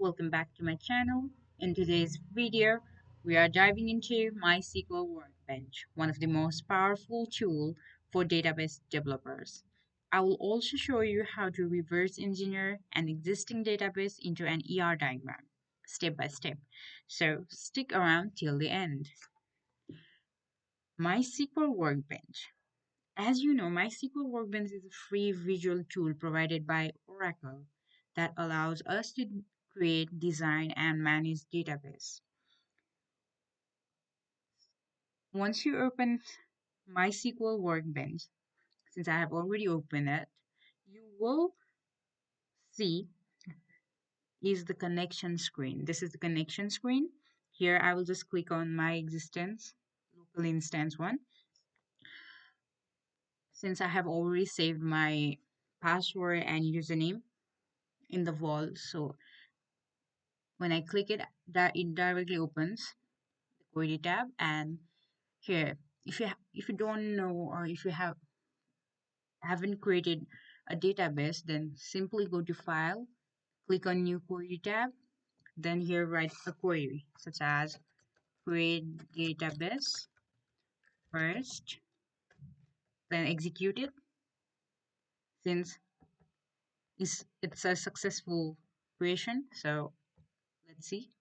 welcome back to my channel. In today's video, we are diving into MySQL Workbench, one of the most powerful tools for database developers. I will also show you how to reverse engineer an existing database into an ER diagram, step by step. So stick around till the end. MySQL Workbench. As you know, MySQL Workbench is a free visual tool provided by Oracle that allows us to create, design, and manage database. Once you open MySQL Workbench, since I have already opened it, you will see is the connection screen. This is the connection screen. Here I will just click on my existence, local instance one. Since I have already saved my password and username in the vault, so when I click it, that it directly opens the query tab. And here, if you don't know, or if you haven't created a database, then simply go to File, click on New Query tab, then here write a query such as create database first, then execute it. Since it's a successful creation, so let's see.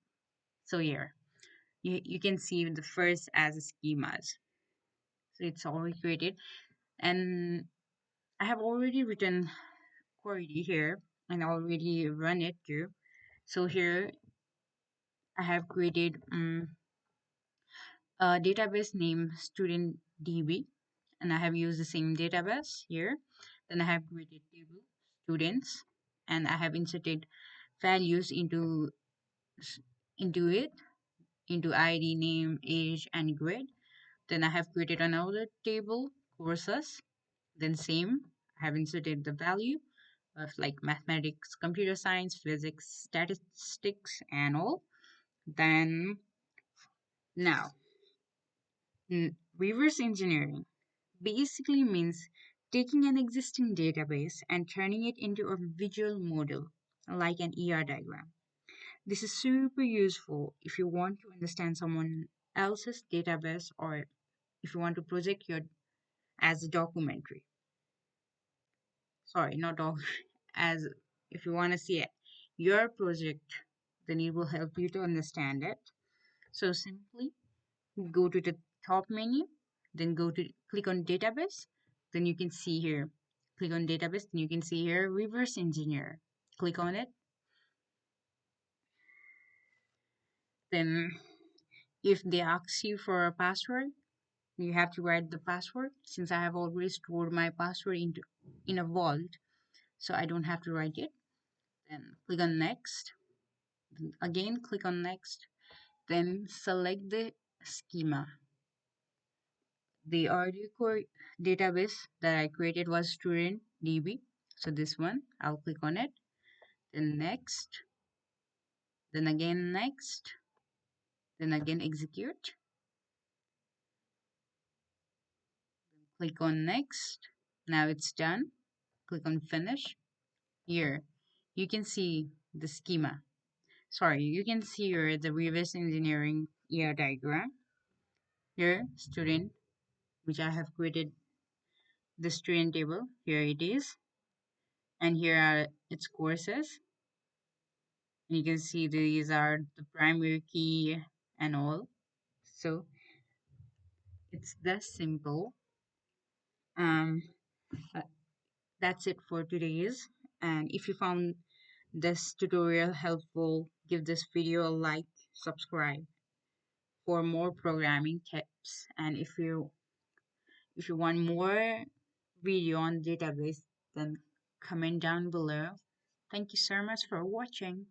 So here you can see the first as schemas. So it's already created, and I have already written query here and already run it too. So here I have created a database named student DB, and I have used the same database here. Then I have created table students, and I have inserted values into it, into ID, name, age, and grade. Then I have created another table, courses. Then same, I have inserted the value of like mathematics, computer science, physics, statistics, and all. Then now, reverse engineering basically means taking an existing database and turning it into a visual model like an ER diagram. This is super useful if you want to understand someone else's database, or if you want to project your as a documentary. Sorry, not doc, as if you want to see it, your project, then it will help you to understand it. So simply go to the top menu, then go to click on database, then you can see here, click on database, then you can see here reverse engineer. Click on it. Then if they ask you for a password, you have to write the password. Since I have already stored my password in a vault, so I don't have to write it. Then click on next. Then again click on next. Then select the schema. The audio core database that I created was student DB. So this one, I'll click on it. Then next. Then again next. Then again execute. Click on next. Now it's done. Click on finish. Here, you can see the schema. Sorry, you can see here the reverse engineering ER diagram. Here, student, which I have created the student table. Here it is. And here are its courses. And you can see these are the primary key and all. So it's that simple. Um, uh, that's it for today's. And if you found this tutorial helpful, give this video a like, subscribe for more programming tips. And if you want more video on database, then comment down below. Thank you so much for watching.